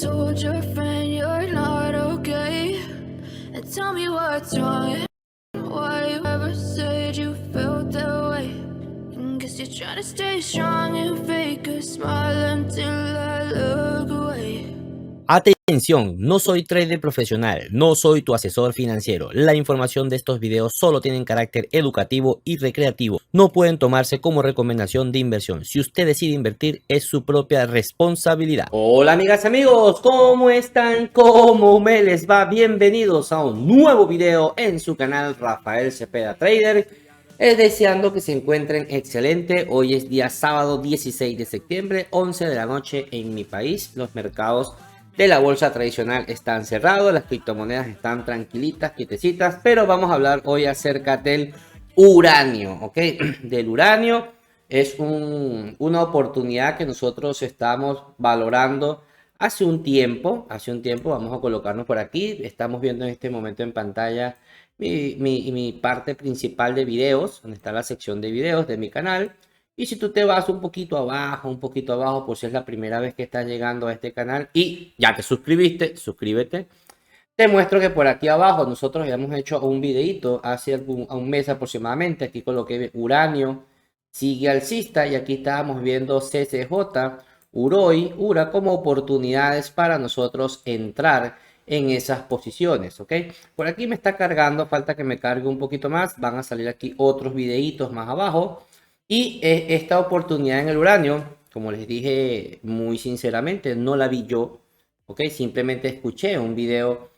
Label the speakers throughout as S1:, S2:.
S1: told your friend you're not okay, and tell me what's wrong. Why you ever said you felt that way? And guess you're trying to stay strong and fake a smile until I look away.
S2: Atención, no soy trader profesional, no soy tu asesor financiero. La información de estos videos solo tienen carácter educativo y recreativo. No pueden tomarse como recomendación de inversión. Si usted decide invertir, es su propia responsabilidad. Hola amigas y amigos, ¿cómo están? ¿Cómo me les va? Bienvenidos a un nuevo video en su canal Rafael Cepeda Trader. Deseando que se encuentren excelente. Hoy es día sábado 16 de septiembre, 11 de la noche en mi país. Los mercados de la bolsa tradicional están cerrados, las criptomonedas están tranquilitas, quietecitas, pero vamos a hablar hoy acerca del uranio, ¿ok? Del uranio es una oportunidad que nosotros estamos valorando hace un tiempo, vamos a colocarnos por aquí, estamos viendo en este momento en pantalla mi parte principal de videos, donde está la sección de videos de mi canal. Y si tú te vas un poquito abajo, por si es la primera vez que estás llegando a este canal y ya te suscribiste, suscríbete. Te muestro que por aquí abajo nosotros habíamos hecho un videito hace un mes aproximadamente. Aquí coloqué uranio, sigue alcista y aquí estábamos viendo CCJ, UROI, URA como oportunidades para nosotros entrar en esas posiciones, ¿ok? Por aquí me está cargando, falta que me cargue un poquito más. Van a salir aquí otros videitos más abajo. Y esta oportunidad en el uranio, como les dije muy sinceramente, no la vi yo, ¿ok? Simplemente escuché un video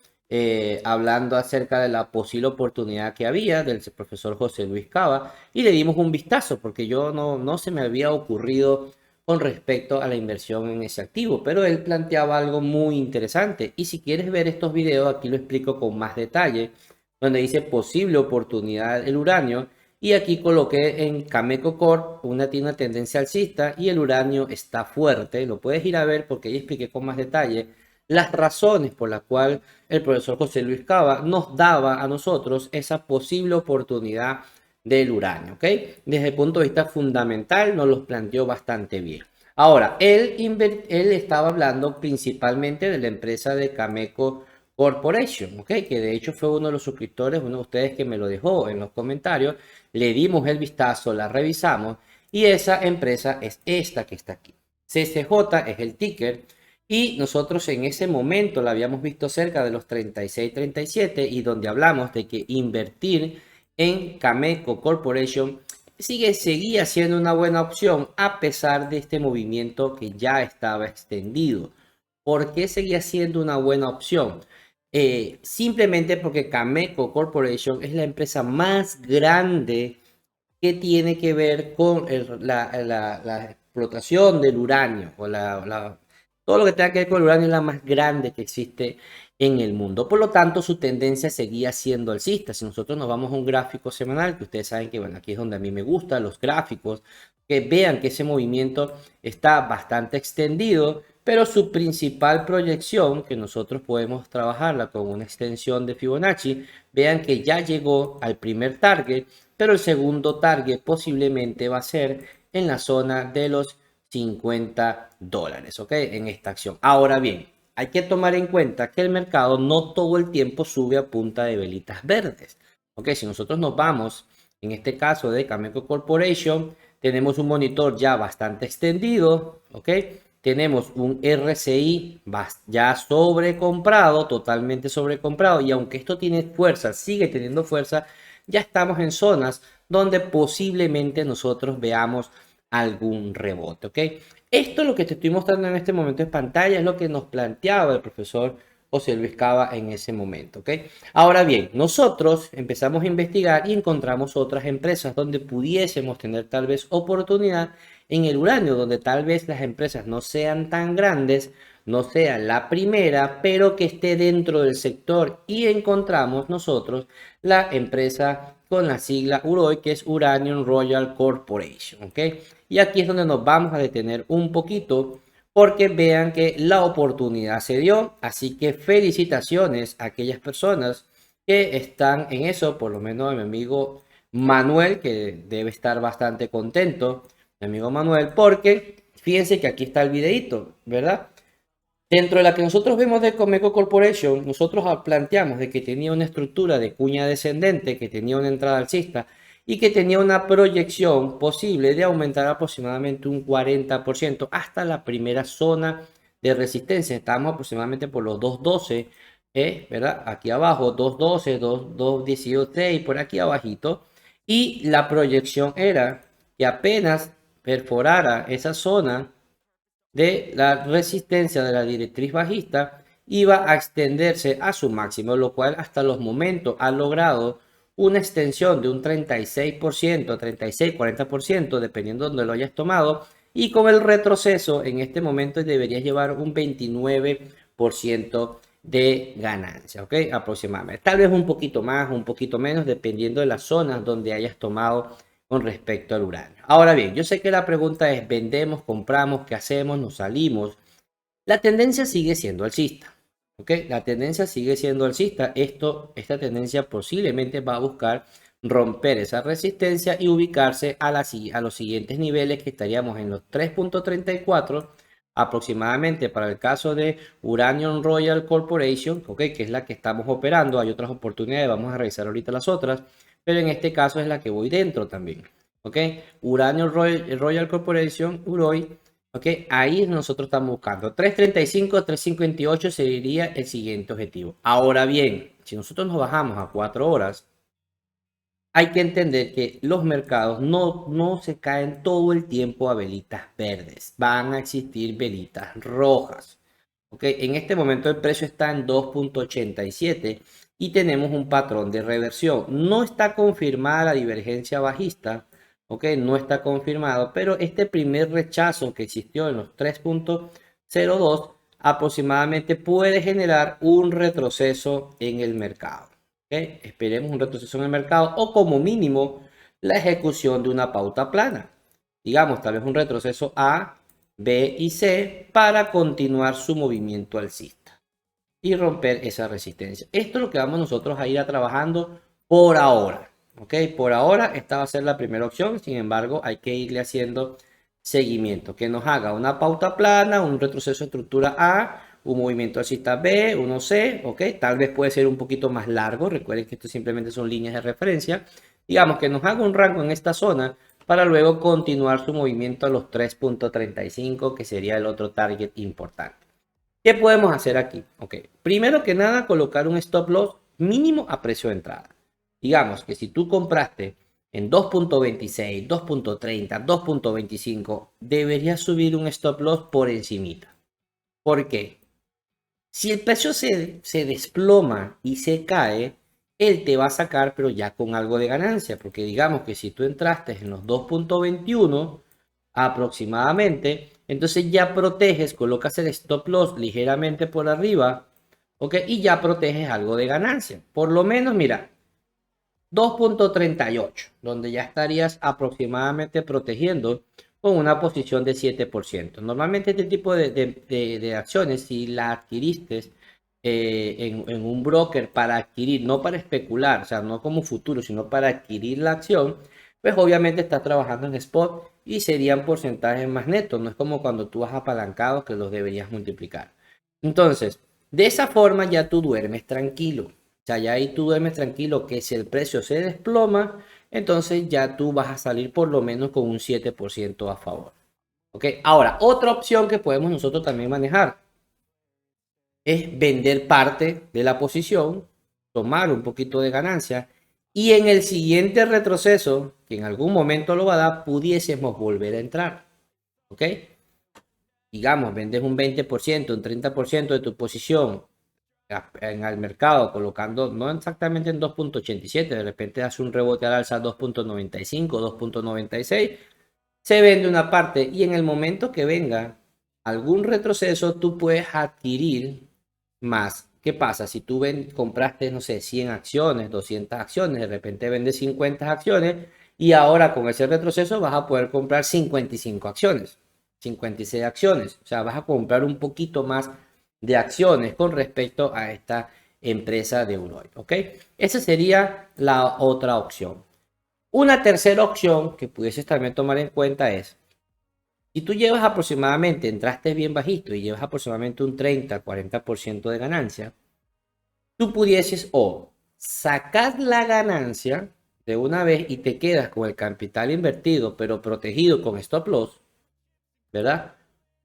S2: hablando acerca de la posible oportunidad que había del profesor José Luis Cava y le dimos un vistazo porque yo no se me había ocurrido con respecto a la inversión en ese activo, pero él planteaba algo muy interesante y si quieres ver estos videos aquí lo explico con más detalle, donde dice posible oportunidad del uranio. Y aquí coloqué en Cameco Corp tiene una tendencia alcista y el uranio está fuerte. Lo puedes ir a ver porque ahí expliqué con más detalle las razones por las cuales el profesor José Luis Cava nos daba a nosotros esa posible oportunidad del uranio, ¿ok? Desde el punto de vista fundamental nos los planteó bastante bien. Ahora, él estaba hablando principalmente de la empresa de Cameco Corporation, ¿ok? Que de hecho fue uno de los suscriptores, uno de ustedes que me lo dejó en los comentarios. Le dimos el vistazo, la revisamos y esa empresa es esta que está aquí. CCJ es el ticker y nosotros en ese momento la habíamos visto cerca de los 36-37 y donde hablamos de que invertir en Cameco Corporation seguía siendo una buena opción a pesar de este movimiento que ya estaba extendido. ¿Por qué seguía siendo una buena opción? Simplemente porque Cameco Corporation es la empresa más grande que tiene que ver con la explotación del uranio o todo lo que tenga que ver con el uranio es la más grande que existe en el mundo. Por lo tanto, su tendencia seguía siendo alcista. Si nosotros nos vamos a un gráfico semanal, que ustedes saben que bueno, aquí es donde a mí me gustan los gráficos, que vean que ese movimiento está bastante extendido, pero su principal proyección, que nosotros podemos trabajarla con una extensión de Fibonacci, vean que ya llegó al primer target, pero el segundo target posiblemente va a ser en la zona de los $50, ¿ok? En esta acción. Ahora bien, hay que tomar en cuenta que el mercado no todo el tiempo sube a punta de velitas verdes, ¿ok? Si nosotros nos vamos, en este caso de Cameco Corporation, tenemos un monitor ya bastante extendido, ¿ok? Tenemos un RSI ya sobrecomprado, totalmente sobrecomprado, y aunque esto tiene fuerza, sigue teniendo fuerza, ya estamos en zonas donde posiblemente nosotros veamos algún rebote, ¿ok? Esto es lo que te estoy mostrando en este momento en pantalla, es lo que nos planteaba el profesor José Luis Cava en ese momento, ¿ok? Ahora bien, nosotros empezamos a investigar y encontramos otras empresas donde pudiésemos tener tal vez oportunidad en el uranio, donde tal vez las empresas no sean tan grandes, no sea la primera, pero que esté dentro del sector y encontramos nosotros la empresa con la sigla UROI, que es Uranium Royal Corporation, ¿ok? Y aquí es donde nos vamos a detener un poquito porque vean que la oportunidad se dio, así que felicitaciones a aquellas personas que están en eso, por lo menos a mi amigo Manuel, que debe estar bastante contento, mi amigo Manuel, porque fíjense que aquí está el videito, ¿verdad? Dentro de la que nosotros vemos de Comeco Corporation, nosotros planteamos de que tenía una estructura de cuña descendente, que tenía una entrada alcista y que tenía una proyección posible de aumentar aproximadamente un 40% hasta la primera zona de resistencia. Estamos aproximadamente por los 212, ¿verdad? Aquí abajo, 212, 218, por aquí abajito. Y la proyección era que apenas perforara esa zona de la resistencia de la directriz bajista iba a extenderse a su máximo, lo cual hasta los momentos ha logrado una extensión de un 36%, 36-40%, dependiendo de donde lo hayas tomado, y con el retroceso en este momento deberías llevar un 29% de ganancia, ¿ok? Aproximadamente. Tal vez un poquito más, un poquito menos, dependiendo de las zonas donde hayas tomado con respecto al uranio. Ahora bien, yo sé que la pregunta es, ¿vendemos, compramos, qué hacemos, nos salimos? La tendencia sigue siendo alcista, ¿ok? La tendencia sigue siendo alcista. Esta tendencia posiblemente va a buscar romper esa resistencia y ubicarse a los siguientes niveles, que estaríamos en los 3.34 aproximadamente para el caso de Uranium Royal Corporation, ¿ok? Que es la que estamos operando. Hay otras oportunidades, vamos a revisar ahorita las otras, pero en este caso es la que voy dentro también, ¿ok? Uranium Royal Corporation, UROI, ¿ok? Ahí nosotros estamos buscando 335, 358 sería el siguiente objetivo. Ahora bien, si nosotros nos bajamos a 4 horas, hay que entender que los mercados no se caen todo el tiempo a velitas verdes. Van a existir velitas rojas. ¿Ok? En este momento el precio está en 2.87 y tenemos un patrón de reversión. No está confirmada la divergencia bajista. ¿Ok? No está confirmado, pero este primer rechazo que existió en los 3.02 aproximadamente puede generar un retroceso en el mercado. ¿Okay? Esperemos un retroceso en el mercado o como mínimo la ejecución de una pauta plana. Digamos, tal vez un retroceso A, B y C para continuar su movimiento alcista y romper esa resistencia. Esto es lo que vamos nosotros a ir trabajando por ahora. ¿Ok? Por ahora esta va a ser la primera opción. Sin embargo, hay que irle haciendo seguimiento. Que nos haga una pauta plana, un retroceso de estructura A, un movimiento alcista B, uno C, ¿ok? Tal vez puede ser un poquito más largo. Recuerden que esto simplemente son líneas de referencia. Digamos que nos haga un rango en esta zona para luego continuar su movimiento a los 3.35, que sería el otro target importante. ¿Qué podemos hacer aquí? Ok, primero que nada, colocar un stop loss mínimo a precio de entrada. Digamos que si tú compraste en 2.26, 2.30, 2.25, deberías subir un stop loss por encimita. ¿Por qué? Si el precio se desploma y se cae, él te va a sacar, pero ya con algo de ganancia, porque digamos que si tú entraste en los 2.21 aproximadamente, entonces ya proteges, colocas el stop loss ligeramente por arriba, ¿ok? Y ya proteges algo de ganancia. Por lo menos, mira, 2.38, donde ya estarías aproximadamente protegiendo con una posición de 7%. Normalmente este tipo de acciones, si la adquiriste en un broker para adquirir, no para especular, o sea, no como futuro, sino para adquirir la acción, pues obviamente estás trabajando en spot y serían porcentajes más netos. No es como cuando tú vas apalancado que los deberías multiplicar. Entonces, de esa forma ya tú duermes tranquilo. O sea, ya ahí tú duermes tranquilo que si el precio se desploma, entonces ya tú vas a salir por lo menos con un 7% a favor. ¿Ok? Ahora, otra opción que podemos nosotros también manejar es vender parte de la posición, tomar un poquito de ganancia y en el siguiente retroceso, que en algún momento lo va a dar, pudiésemos volver a entrar. ¿Ok? Digamos, vendes un 20%, un 30% de tu posición en el mercado, colocando no exactamente en 2.87, de repente hace un rebote al alza 2.95, 2.96, se vende una parte y en el momento que venga algún retroceso, tú puedes adquirir más. ¿Qué pasa? Si tú compraste, no sé, 100 acciones, 200 acciones, de repente vendes 50 acciones y ahora con ese retroceso vas a poder comprar 55 acciones, 56 acciones, o sea, vas a comprar un poquito más de acciones con respecto a esta empresa de Uroi, ¿ok? Esa sería la otra opción. Una tercera opción que pudieses también tomar en cuenta es, Si tú llevas aproximadamente, entraste bien bajito y llevas aproximadamente un 30-40% de ganancia, tú pudieses o sacar la ganancia de una vez y te quedas con el capital invertido, pero protegido con stop loss, ¿verdad?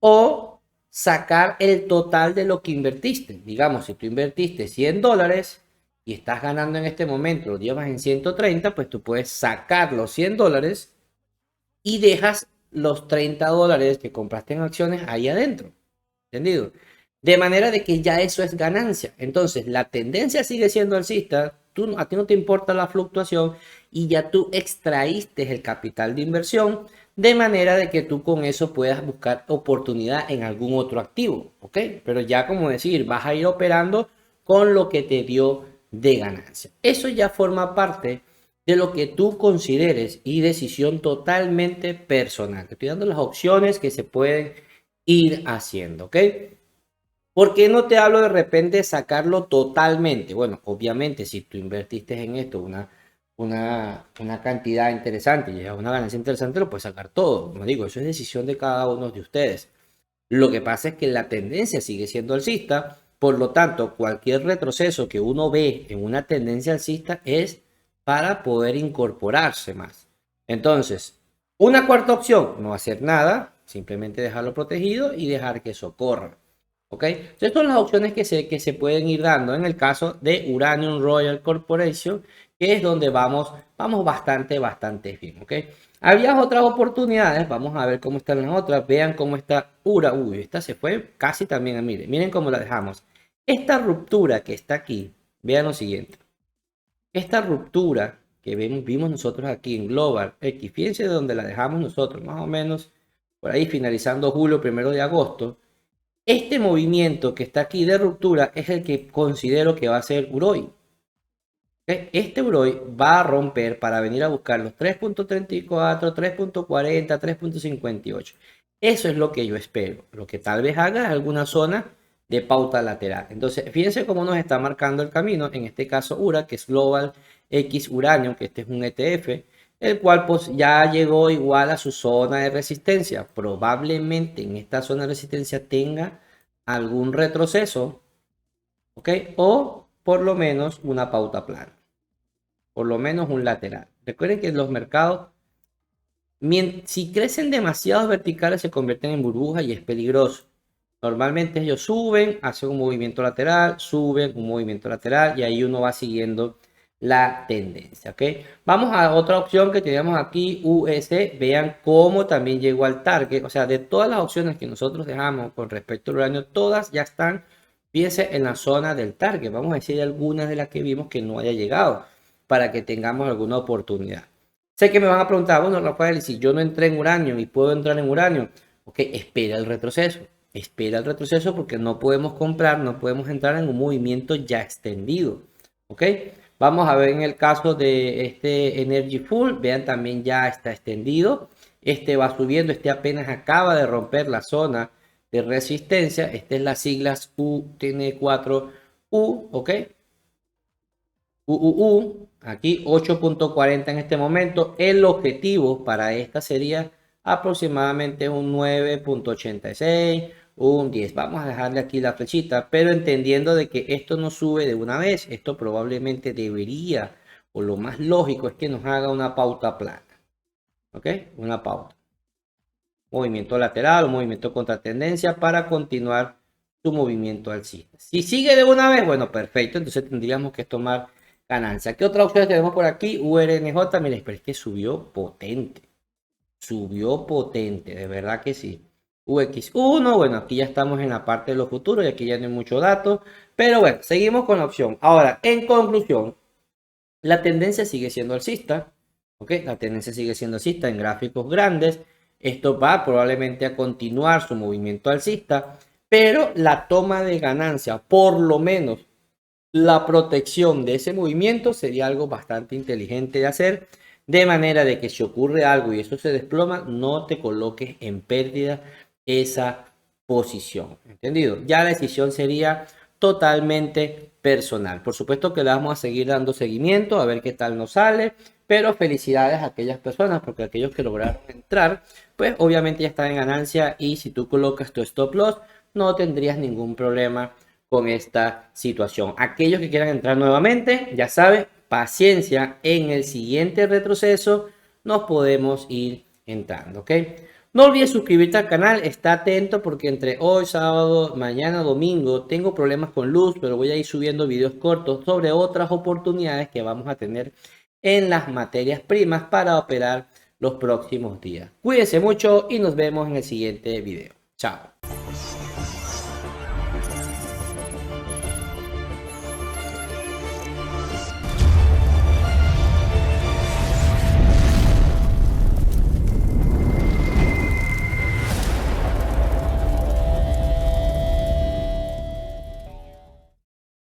S2: O sacar el total de lo que invertiste. Digamos, si tú invertiste $100 y estás ganando en este momento, lo llevas en 130, pues tú puedes sacar los $100 y dejas los $30 que compraste en acciones ahí adentro. ¿Entendido? De manera de que ya eso es ganancia. Entonces, la tendencia sigue siendo alcista, a ti no te importa la fluctuación y ya tú extraíste el capital de inversión de manera de que tú con eso puedas buscar oportunidad en algún otro activo, ¿ok? Pero ya como decir, vas a ir operando con lo que te dio de ganancia. Eso ya forma parte de lo que tú consideres y decisión totalmente personal. Te estoy dando las opciones que se pueden ir haciendo, ¿ok? ¿Por qué no te hablo de repente de sacarlo totalmente? Bueno, obviamente si tú invertiste en esto una cantidad interesante y una ganancia interesante, lo puedes sacar todo. Como digo, eso es decisión de cada uno de ustedes. Lo que pasa es que la tendencia sigue siendo alcista, por lo tanto, cualquier retroceso que uno ve en una tendencia alcista es para poder incorporarse más. Entonces, una cuarta opción, no hacer nada, simplemente dejarlo protegido y dejar que eso corra. ¿Ok? Entonces, son las opciones que se pueden ir dando en el caso de Uranium Royal Corporation, que es donde vamos bastante bien. ¿Ok? Había otras oportunidades, vamos a ver cómo están las otras, vean cómo está URA, uy, esta se fue casi también, miren cómo la dejamos. Esta ruptura que está aquí, vean lo siguiente, esta ruptura que vimos nosotros aquí en Global X, fíjense de donde la dejamos nosotros, más o menos por ahí finalizando julio, 1 de agosto, este movimiento que está aquí de ruptura es el que considero que va a ser Uroi. Este Uroi va a romper para venir a buscar los 3.34, 3.40, 3.58. Eso es lo que yo espero. Lo que tal vez haga es alguna zona de pauta lateral. Entonces, fíjense cómo nos está marcando el camino. En este caso, URA, que es Global X Uranium, que este es un ETF, el cual pues ya llegó igual a su zona de resistencia. Probablemente en esta zona de resistencia tenga algún retroceso, ¿ok? O por lo menos una pauta plana. Por lo menos un lateral. Recuerden que los mercados, si crecen demasiados verticales, se convierten en burbujas y es peligroso. Normalmente ellos suben, hacen un movimiento lateral, suben un movimiento lateral y ahí uno va siguiendo la tendencia, ¿ok? Vamos a otra opción que tenemos aquí, US. Vean cómo también llegó al target. O sea, de todas las opciones que nosotros dejamos con respecto al uranio, todas ya están, fíjense, en la zona del target. Vamos a decir algunas de las que vimos que no haya llegado para que tengamos alguna oportunidad. Sé que me van a preguntar, bueno, Rafael, si yo no entré en uranio y puedo entrar en uranio, ok, espera el retroceso. Espera el retroceso porque no podemos comprar, no podemos entrar en un movimiento ya extendido. ¿Ok? Vamos a ver en el caso de este Energy Full, vean también ya está extendido. Este va subiendo, este apenas acaba de romper la zona de resistencia. Esta es las siglas UTN4U, ¿ok? Aquí 8.40 en este momento. El objetivo para esta sería aproximadamente un 9.86, un 10. Vamos a dejarle aquí la flechita, pero entendiendo de que esto no sube de una vez, esto probablemente debería, o lo más lógico es que nos haga una pauta plana. ¿Ok? Una pauta. Movimiento lateral o movimiento contra tendencia para continuar su movimiento alcista. Si sigue de una vez, bueno, perfecto, entonces tendríamos que tomar ganancia. ¿Qué otra opción tenemos por aquí? URNJ, miren, pero es que subió potente, de verdad que sí. UX1, bueno, aquí ya estamos en la parte de los futuros y aquí ya no hay mucho dato, pero bueno, seguimos con la opción. Ahora, en conclusión, la tendencia sigue siendo alcista, ¿ok? La tendencia sigue siendo alcista en gráficos grandes. Esto va probablemente a continuar su movimiento alcista, pero la toma de ganancia, por lo menos la protección de ese movimiento, sería algo bastante inteligente de hacer, de manera de que si ocurre algo y eso se desploma, no te coloques en pérdida esa posición, ¿entendido? Ya la decisión sería totalmente personal. Por supuesto que le vamos a seguir dando seguimiento a ver qué tal nos sale, pero felicidades a aquellas personas porque aquellos que lograron entrar, pues obviamente ya está en ganancia, y si tú colocas tu stop loss no tendrías ningún problema con esta situación. Aquellos que quieran entrar nuevamente, ya saben, paciencia, en el siguiente retroceso nos podemos ir entrando, ¿ok? No olvides suscribirte al canal, está atento porque entre hoy, sábado, mañana, domingo, tengo problemas con luz, pero voy a ir subiendo videos cortos sobre otras oportunidades que vamos a tener en las materias primas para operar los próximos días. Cuídense mucho y nos vemos en el siguiente video. Chao.